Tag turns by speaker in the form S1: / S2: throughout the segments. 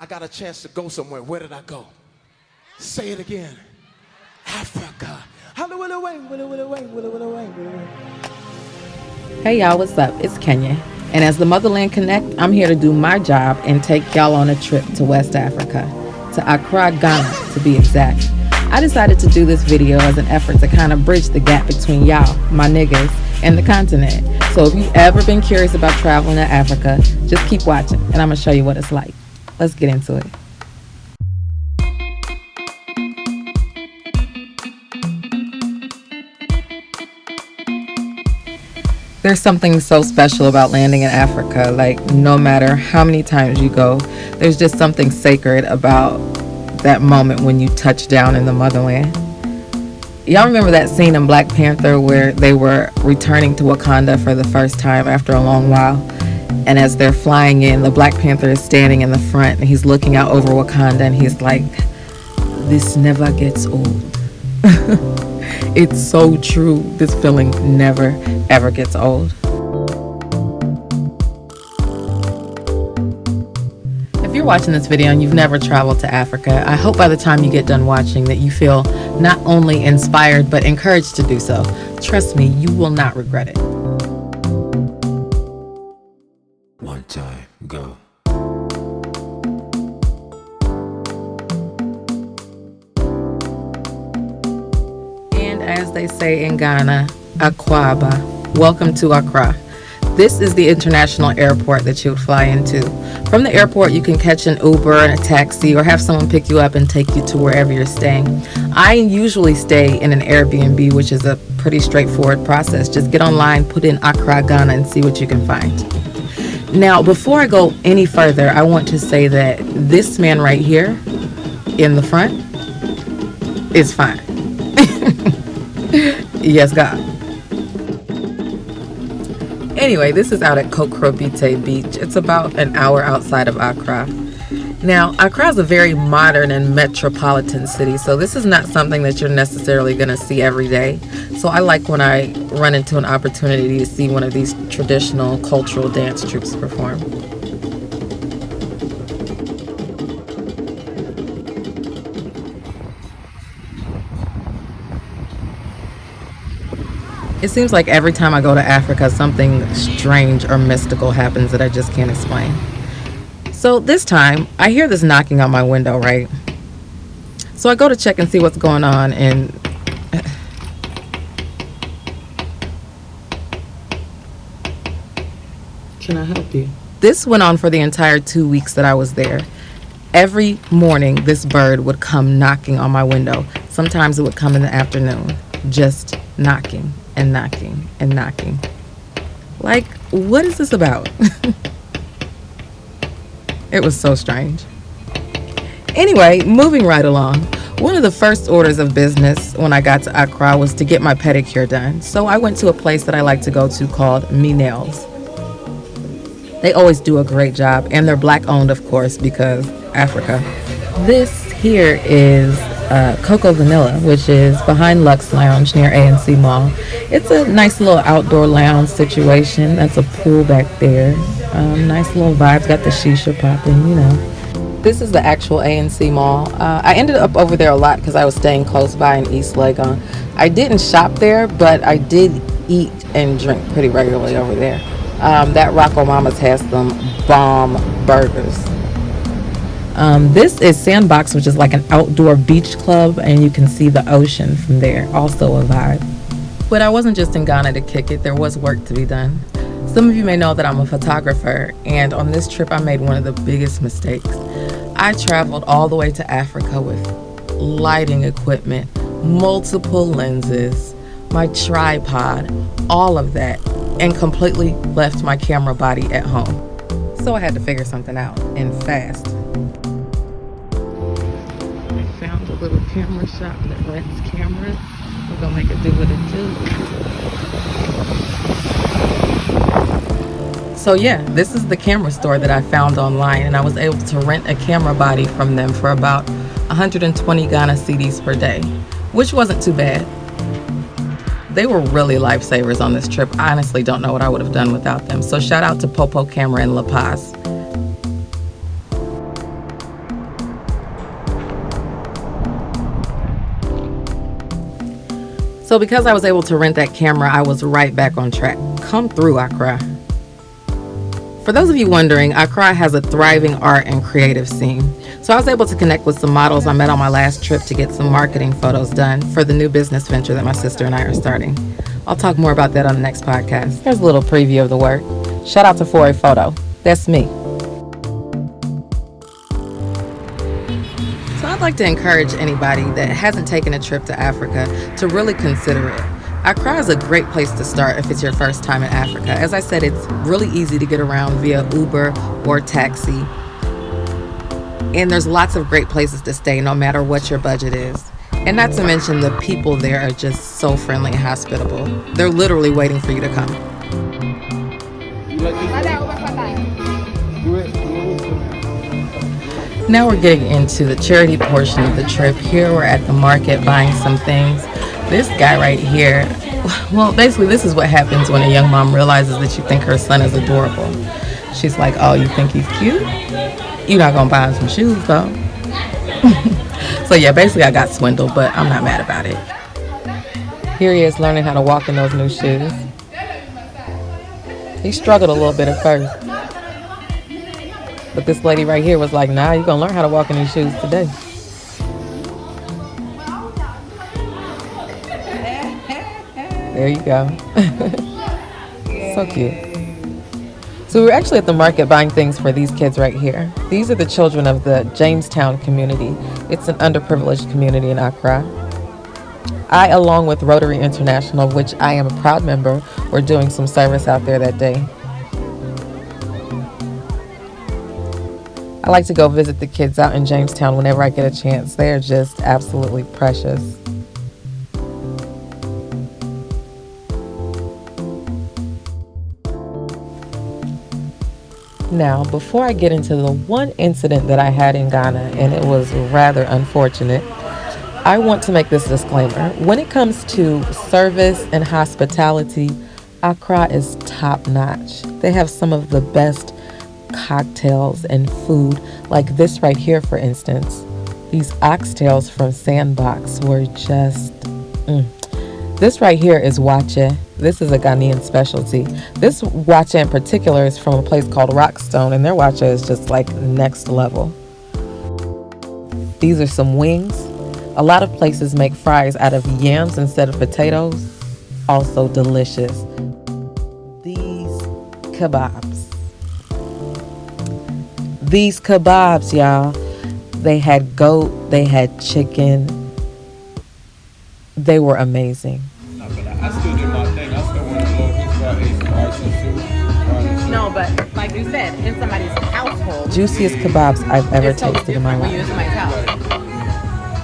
S1: I got a chance to go somewhere. Where did I go? Say it again. Africa.
S2: Hey y'all, what's up? It's Kenya. And as the Motherland Connect, I'm here to do my job and take y'all on a trip to West Africa, to Accra, Ghana to be exact. I decided to do this video as an effort to kind of bridge the gap between y'all, my niggas, and the continent. So if you've ever been curious about traveling to Africa, just keep watching and I'm gonna show you what it's like. Let's get into it. There's something so special about landing in Africa. Like, no matter how many times you go, there's just something sacred about that moment when you touch down in the motherland. Y'all remember that scene in Black Panther where they were returning to Wakanda for the first time after a long while? And as they're flying in, the Black Panther is standing in the front and he's looking out over Wakanda and he's like, "This never gets old." It's so true. This feeling never, ever gets old. If you're watching this video and you've never traveled to Africa, I hope by the time you get done watching that you feel not only inspired but encouraged to do so. Trust me, you will not regret it.
S3: One time, go.
S2: As they say in Ghana, Akwaba. Welcome to Accra. This is the international airport that you would fly into. From the airport, you can catch an Uber and a taxi or have someone pick you up and take you to wherever you're staying. I usually stay in an Airbnb, which is a pretty straightforward process. Just get online, put in Accra, Ghana, and see what you can find. Now, before I go any further, I want to say that this man right here in the front is fine. Yes, God. Anyway, this is out at Kokrobite Beach. It's about an hour outside of Accra. Now, Accra is a very modern and metropolitan city, so this is not something that you're necessarily going to see every day. So I like when I run into an opportunity to see one of these traditional cultural dance troupes perform. It seems like every time I go to Africa, something strange or mystical happens that I just can't explain. So this time, I hear this knocking on my window, right? So I go to check and see what's going on, and can I help you? This went on for the entire 2 weeks that I was there. Every morning, this bird would come knocking on my window. Sometimes it would come in the afternoon, just knocking and knocking and knocking. Like, what is this about? It was so strange. Anyway, moving right along. One of the first orders of business when I got to Accra was to get my pedicure done. So I went to a place that I like to go to called Me Nails. They always do a great job, and they're black owned, of course, because Africa. This here is Coco Vanilla, which is behind Lux Lounge near ANC Mall. It's a nice little outdoor lounge situation. That's a pool back there. Nice little vibes, got the shisha popping, you know. This is the actual ANC Mall. I ended up over there a lot because I was staying close by in East Legon. I didn't shop there, but I did eat and drink pretty regularly over there. That Rocco Mama's has some bomb burgers. This is Sandbox, which is like an outdoor beach club, and you can see the ocean from there. Also a vibe. But I wasn't just in Ghana to kick it. There was work to be done. Some of you may know that I'm a photographer, and on this trip I made one of the biggest mistakes. I traveled all the way to Africa with lighting equipment, multiple lenses, my tripod, all of that, and completely left my camera body at home. So I had to figure something out, and fast. I found a little camera shop that rents cameras. We're gonna make it do what it do. So yeah, this is the camera store that I found online, and I was able to rent a camera body from them for about 120 Ghana cedis per day, which wasn't too bad. They were really lifesavers on this trip. I honestly don't know what I would have done without them. So shout out to Popo Camera in La Paz. So because I was able to rent that camera, I was right back on track. Come through, Accra. For those of you wondering, Accra has a thriving art and creative scene. So I was able to connect with some models I met on my last trip to get some marketing photos done for the new business venture that my sister and I are starting. I'll talk more about that on the next podcast. Here's a little preview of the work. Shout out to For a Photo. That's me. So I'd like to encourage anybody that hasn't taken a trip to Africa to really consider it. Accra is a great place to start if it's your first time in Africa. As I said, it's really easy to get around via Uber or taxi. And there's lots of great places to stay no matter what your budget is. And not to mention the people there are just so friendly and hospitable. They're literally waiting for you to come. Now we're getting into the charity portion of the trip. Here we're at the market buying some things. This guy right here, well, basically this is what happens when a young mom realizes that you think her son is adorable. She's like, oh, you think he's cute? You're not gonna buy him some shoes though. So yeah, basically I got swindled, but I'm not mad about it. Here he is learning how to walk in those new shoes. He struggled a little bit at first. But this lady right here was like, nah, you're gonna learn how to walk in these shoes today. There you go. So cute. So we're actually at the market buying things for these kids right here. These are the children of the Jamestown community. It's an underprivileged community in Accra. I, along with Rotary International, of which I am a proud member, were doing some service out there that day. I like to go visit the kids out in Jamestown whenever I get a chance. They are just absolutely precious. Now, before I get into the one incident that I had in Ghana, and it was rather unfortunate, I want to make this disclaimer. When it comes to service and hospitality, Accra is top notch. They have some of the best cocktails and food, like this right here, for instance. These oxtails from Sandbox were just This right here is wache. This is a Ghanaian specialty. This wache in particular is from a place called Rockstone, and their wache is just like next level. These are some wings. A lot of places make fries out of yams instead of potatoes. Also delicious. These kebabs, y'all. They had goat, they had chicken. They were amazing.
S4: I still did my thing. I still went to No, but like you said, in somebody's household.
S2: Juiciest kebabs I've ever tasted in my life.
S4: In somebody's house.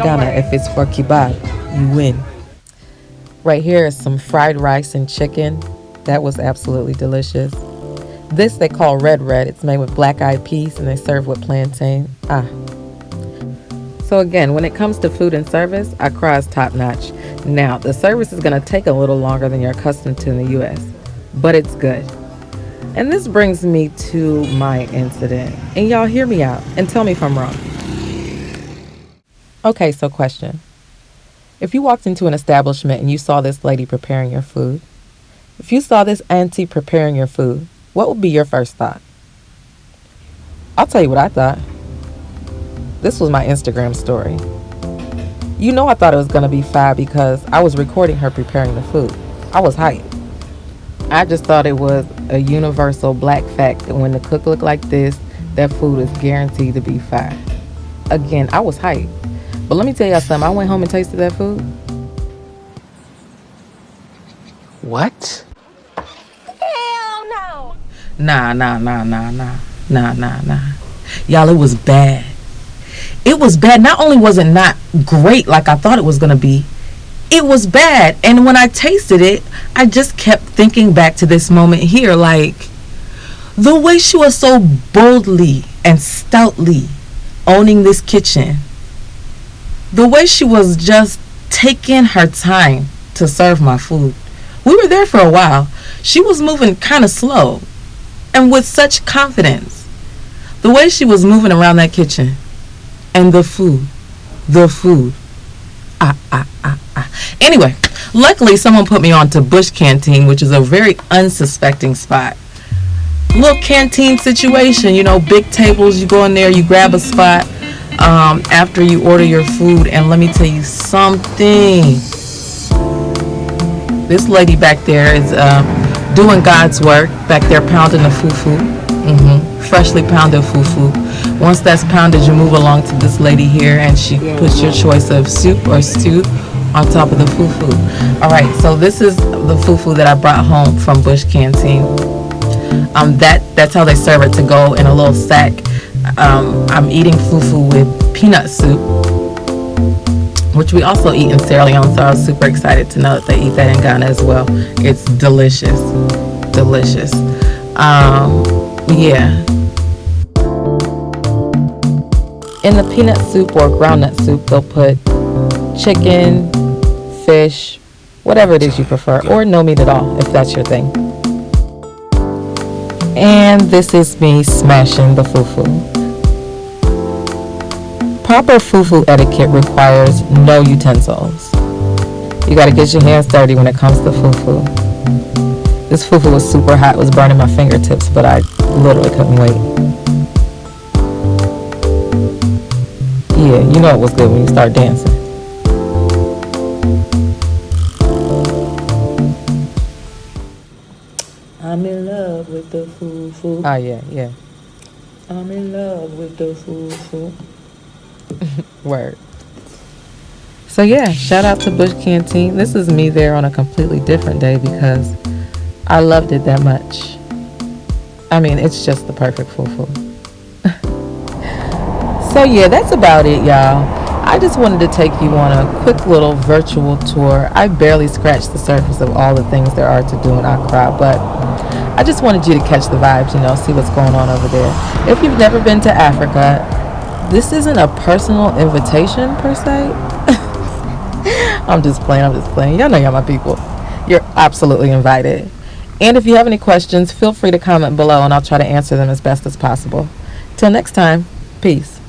S2: Ghana, if it's for kebab, you win. Right here is some fried rice and chicken. That was absolutely delicious. This they call red. It's made with black-eyed peas and they serve with plantain. So again, when it comes to food and service, Accra is top notch. Now, the service is going to take a little longer than you're accustomed to in the U.S., but it's good. And this brings me to my incident. And y'all hear me out and tell me if I'm wrong. Okay, so question. If you walked into an establishment and you saw this lady preparing your food, if you saw this auntie preparing your food, what would be your first thought? I'll tell you what I thought. This was my Instagram story. You know I thought it was going to be fire because I was recording her preparing the food. I was hyped. I just thought it was a universal black fact that when the cook looked like this, that food is guaranteed to be fire. Again, I was hyped. But let me tell y'all something. I went home and tasted that food.
S1: What?
S4: Hell no.
S2: Nah. Y'all, it was bad. It was bad. Not only was it not great like I thought it was going to be, it was bad. And when I tasted it, I just kept thinking back to this moment here, like the way she was so boldly and stoutly owning this kitchen, the way she was just taking her time to serve my food. We were there for a while. She was moving kind of slow and with such confidence. The way she was moving around that kitchen and the food. Anyway, Luckily, someone put me on to Bush Canteen, which is a very unsuspecting spot. Little canteen situation, you know, big tables. You go in there, you grab a spot after you order your food, and let me tell you something. This lady back there is doing God's work. Back there, pounding the fufu. Freshly pounded fufu. Once that's pounded, you move along to this lady here, and she puts your choice of soup or stew on top of the fufu. All right, so this is the fufu that I brought home from Bush Canteen. That's how they serve it, to go in a little sack. I'm eating fufu with peanut soup, which we also eat in Sierra Leone, so I was super excited to know that they eat that in Ghana as well. It's delicious. Yeah. In the peanut soup or groundnut soup, they'll put chicken, fish, whatever it is you prefer, or no meat at all, if that's your thing. And this is me smashing the fufu. Proper fufu etiquette requires no utensils. You gotta get your hands dirty when it comes to fufu. This fufu was super hot, it was burning my fingertips, but I literally couldn't wait. Yeah, you know it was good when you start dancing. I'm in love with the fufu. Oh, yeah. I'm in love with the fufu. Word. So yeah, shout out to Bush Canteen. This is me there on a completely different day because I loved it that much. I mean, it's just the perfect fufu. So yeah, that's about it, y'all. I just wanted to take you on a quick little virtual tour. I barely scratched the surface of all the things there are to do in Accra, but I just wanted you to catch the vibes, you know, see what's going on over there. If you've never been to Africa, this isn't a personal invitation per se. I'm just playing. Y'all know y'all my people. You're absolutely invited. And if you have any questions, feel free to comment below and I'll try to answer them as best as possible. Till next time, peace.